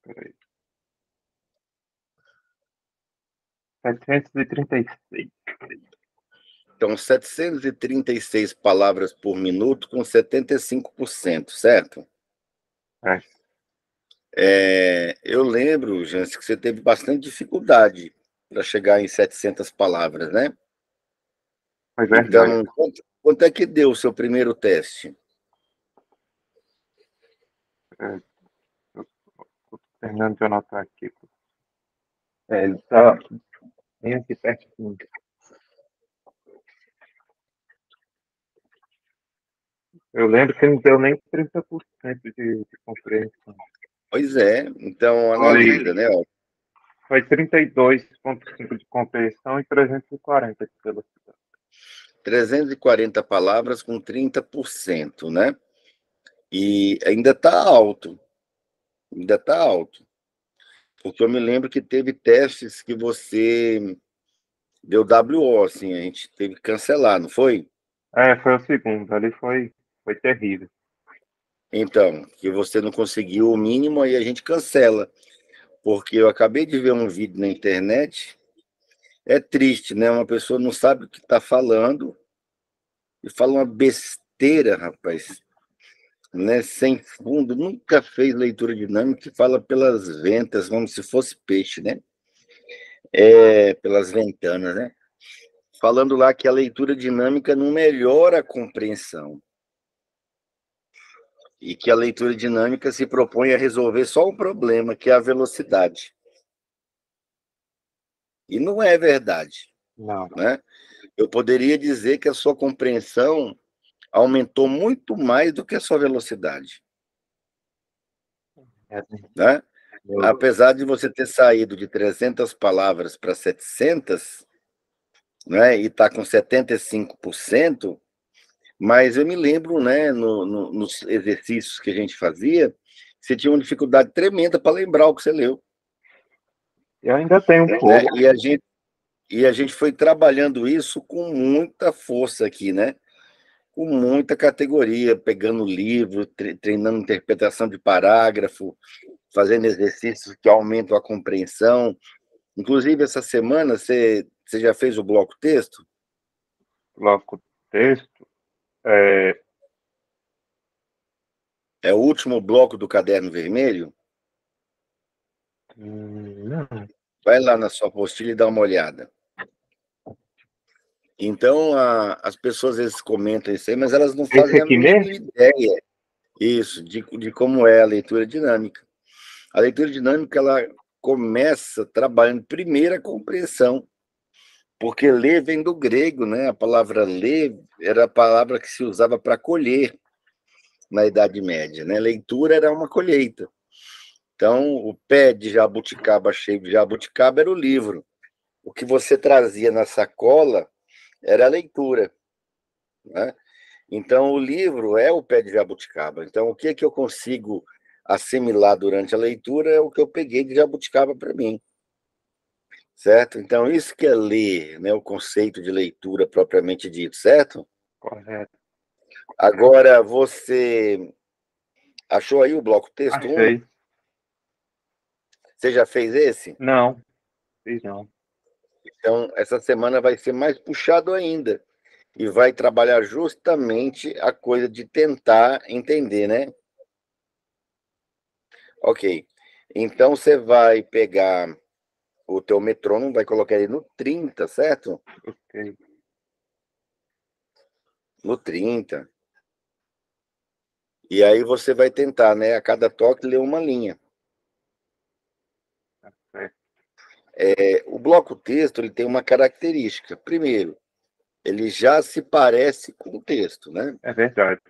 Peraí. 736. Então, 736 palavras por minuto com 75%, certo? Eu lembro, Jans, que você teve bastante dificuldade para chegar em 700 palavras, né? Foi verdade. Então, quanto é que deu o seu primeiro teste? Tô terminando de anotar aqui. Ele tá bem aqui pertinho. Eu lembro que não deu nem 30% de compreensão. Pois é, então analisa, né? Foi 32,5% de compreensão e 340 de velocidade. 340 palavras com 30%, né? E ainda está alto. Ainda está alto. Porque eu me lembro que teve testes que você deu WO, assim, a gente teve que cancelar, não foi? Foi o segundo. Ali foi terrível. Então, que você não conseguiu o mínimo, aí a gente cancela. Porque eu acabei de ver um vídeo na internet, é triste, né? Uma pessoa não sabe o que está falando e fala uma besteira, rapaz, né? Sem fundo, nunca fez leitura dinâmica e fala pelas ventas, como se fosse peixe, né? Pelas ventanas, né? Falando lá que a leitura dinâmica não melhora a compreensão e que a leitura dinâmica se propõe a resolver só um problema, que é a velocidade. E não é verdade, Não. né? Eu poderia dizer que a sua compreensão aumentou muito mais do que a sua velocidade, É, né? Apesar de você ter saído de 300 palavras para 700, né, e está com 75%, mas eu me lembro, né, nos exercícios que a gente fazia, você tinha uma dificuldade tremenda para lembrar o que você leu. eu ainda tenho um Né? pouco. E a gente foi trabalhando isso com muita força aqui, né? Com muita categoria, pegando livro, treinando interpretação de parágrafo, fazendo exercícios que aumentam a compreensão. Inclusive, essa semana, você já fez o bloco texto? Bloco texto. É o último bloco do Caderno Vermelho? Não. Vai lá na sua apostila e dá uma olhada. Então, as pessoas às vezes comentam isso aí, mas elas não Esse fazem a aqui mínima mesmo? ideia de como é a leitura dinâmica. A leitura dinâmica, ela começa trabalhando primeiro a compreensão, porque ler vem do grego, né? A palavra ler era a palavra que se usava para colher na Idade Média, né? Leitura era uma colheita. Então, o pé de jabuticaba cheio de jabuticaba era o livro. O que você trazia na sacola era a leitura, né? Então, o livro é o pé de jabuticaba. Então, o que eu consigo assimilar durante a leitura é o que eu peguei de jabuticaba para mim, certo? Então, isso que é ler, né? O conceito de leitura propriamente dito, certo? Correto. Agora, você achou aí o bloco texto 1? Achei. Você já fez esse? Não, fiz não. Então, essa semana vai ser mais puxado ainda. E vai trabalhar justamente a coisa de tentar entender, né? Ok. Então, você vai pegar o teu metrônomo, vai colocar ele no 30, certo? Ok. No 30. E aí você vai tentar, né? A cada toque, ler uma linha. Tá certo. O bloco texto, ele tem uma característica. Primeiro, ele já se parece com o texto, né? É verdade.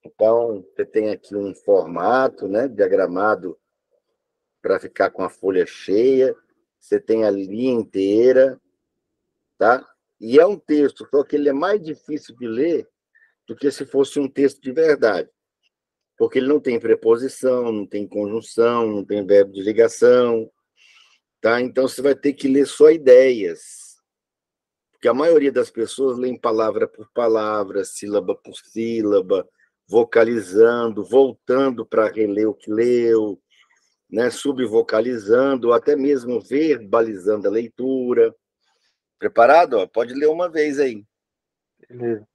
Então, você tem aqui um formato, né, diagramado para ficar com a folha cheia. Você tem a linha inteira, tá? E é um texto, só que ele é mais difícil de ler do que se fosse um texto de verdade, porque ele não tem preposição, não tem conjunção, não tem verbo de ligação, tá? Então você vai ter que ler só ideias, porque a maioria das pessoas lê palavra por palavra, sílaba por sílaba, vocalizando, voltando para reler o que leu, né, subvocalizando, ou até mesmo verbalizando a leitura. Preparado? Ó, pode ler uma vez aí. Beleza.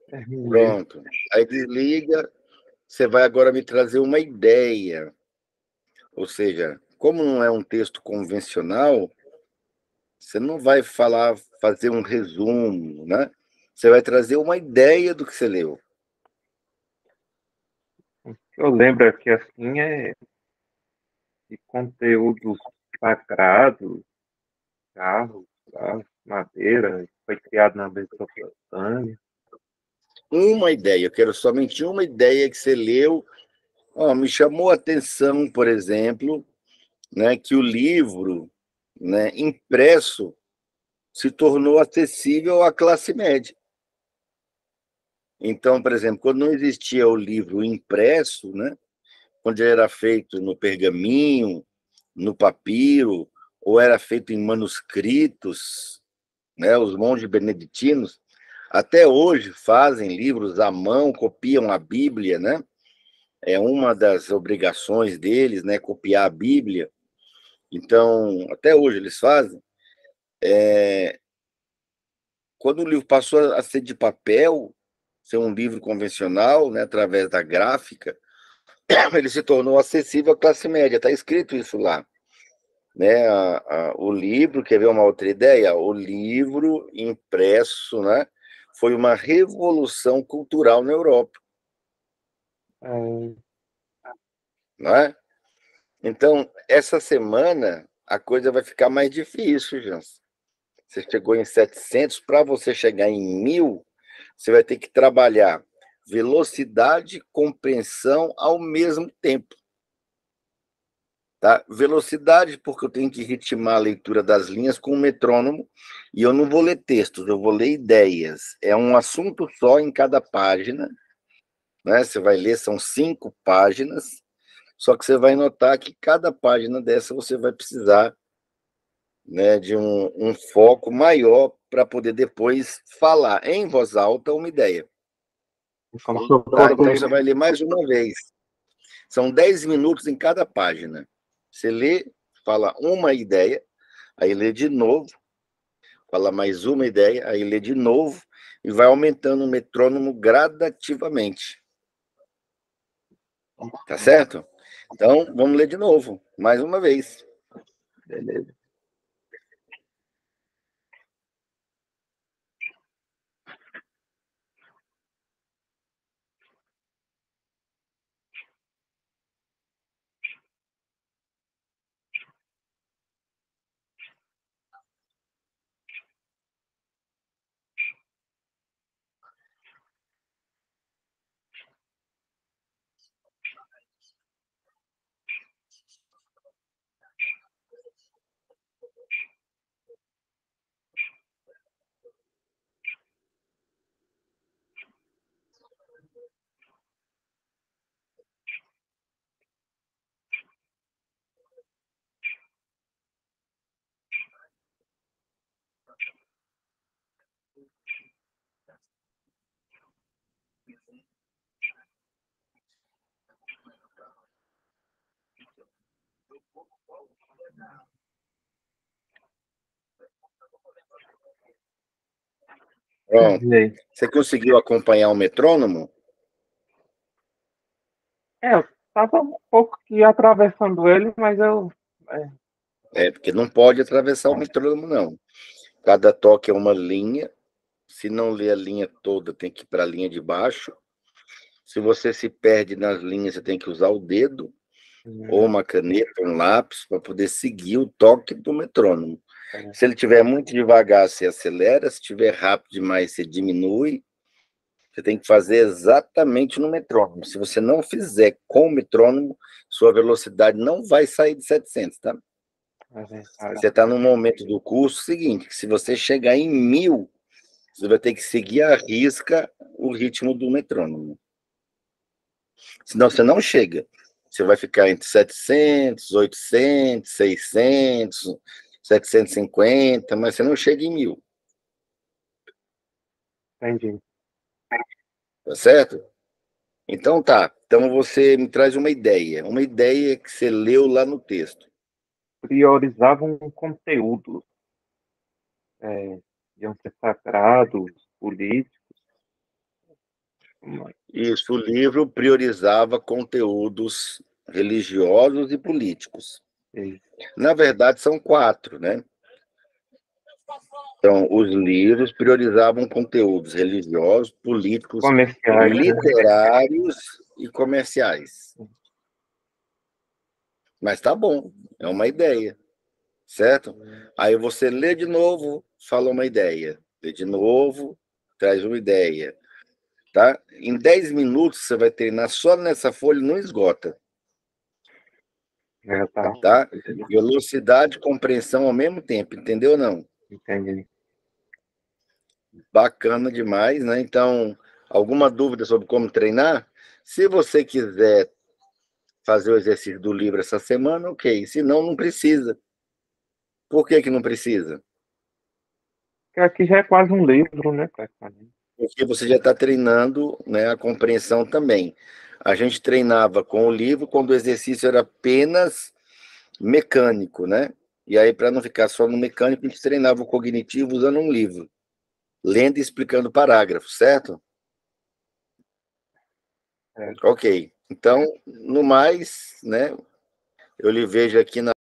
Terminei. Pronto. Aí desliga, você vai agora me trazer uma ideia. Ou seja, como não é um texto convencional, você não vai falar, fazer um resumo, né? Você vai trazer uma ideia do que você leu. Eu lembro que assim é de conteúdos sagrados, carros, madeira, foi criado na Mesopotâmia. Uma ideia, eu quero somente uma ideia que você leu. Oh, me chamou a atenção, por exemplo, né, que o livro, né, impresso se tornou acessível à classe média. Então, por exemplo, quando não existia o livro impresso, né, quando ele era feito no pergaminho, no papiro, ou era feito em manuscritos, né, os monges beneditinos, até hoje fazem livros à mão, copiam a Bíblia, né? É uma das obrigações deles, né, copiar a Bíblia. Então, até hoje eles fazem. Quando o livro passou a ser de papel, ser um livro convencional, né, através da gráfica, ele se tornou acessível à classe média. Está escrito isso lá, né? O livro, quer ver uma outra ideia? O livro impresso, né, foi uma revolução cultural na Europa, É, né? Então, essa semana a coisa vai ficar mais difícil, Jans. Você chegou em 700, para você chegar em 1000, você vai ter que trabalhar velocidade e compreensão ao mesmo tempo. Tá? Velocidade, porque eu tenho que ritmar a leitura das linhas com o metrônomo, e eu não vou ler textos, eu vou ler ideias. É um assunto só em cada página, né? Você vai ler, são 5 páginas, só que você vai notar que cada página dessa você vai precisar, né, de um foco maior para poder depois falar em voz alta uma ideia. como se eu Tá? fosse. Então você vai ler mais uma vez. São 10 minutos em cada página. Você lê, fala uma ideia, aí lê de novo, fala mais uma ideia, aí lê de novo, e vai aumentando o metrônomo gradativamente. Tá certo? Então, vamos ler de novo, mais uma vez. Beleza. Pronto. Terminei. Você conseguiu acompanhar o metrônomo? Eu estava um pouco que atravessando ele, mas eu Porque não pode atravessar o metrônomo, não. Cada toque é uma linha. Se não ler a linha toda, tem que ir para a linha de baixo. Se você se perde nas linhas, você tem que usar o dedo, ou uma caneta, um lápis, para poder seguir o toque do metrônomo. Se ele estiver muito devagar, você acelera. Se estiver rápido demais, você diminui. Você tem que fazer exatamente no metrônomo. Se você não fizer com o metrônomo, sua velocidade não vai sair de 700, tá? Você está no momento do curso seguinte, que se você chegar em 1000, você vai ter que seguir à risca o ritmo do metrônomo. Senão você não chega. Você vai ficar entre 700, 800, 600, 750, mas você não chega em 1000. Entendi. Tá certo? Então tá. Então você me traz uma ideia que você leu lá no texto. Priorizavam conteúdos, iam ser sagrados, políticos. Isso, o livro priorizava conteúdos religiosos e políticos. Isso. Na verdade, são 4, né? Então, os livros priorizavam conteúdos religiosos, políticos, Comerciais, né? literários e comerciais. Mas tá bom, é uma ideia, certo? Aí você lê de novo, fala uma ideia. Lê de novo, traz uma ideia. Tá? Em 10 minutos você vai treinar só nessa folha, não esgota. Tá? Velocidade e compreensão ao mesmo tempo, entendeu ou não? Entendi. Bacana demais, né? Então, alguma dúvida sobre como treinar? Se você quiser fazer o exercício do livro essa semana, ok. Se não, não precisa. Por que que não precisa? Porque aqui já é quase um livro, né, praticamente. Porque você já está treinando, né, a compreensão também. A gente treinava com o livro quando o exercício era apenas mecânico, né? E aí, para não ficar só no mecânico, a gente treinava o cognitivo usando um livro, lendo e explicando parágrafos, certo? Ok. Então, no mais, né, eu lhe vejo aqui na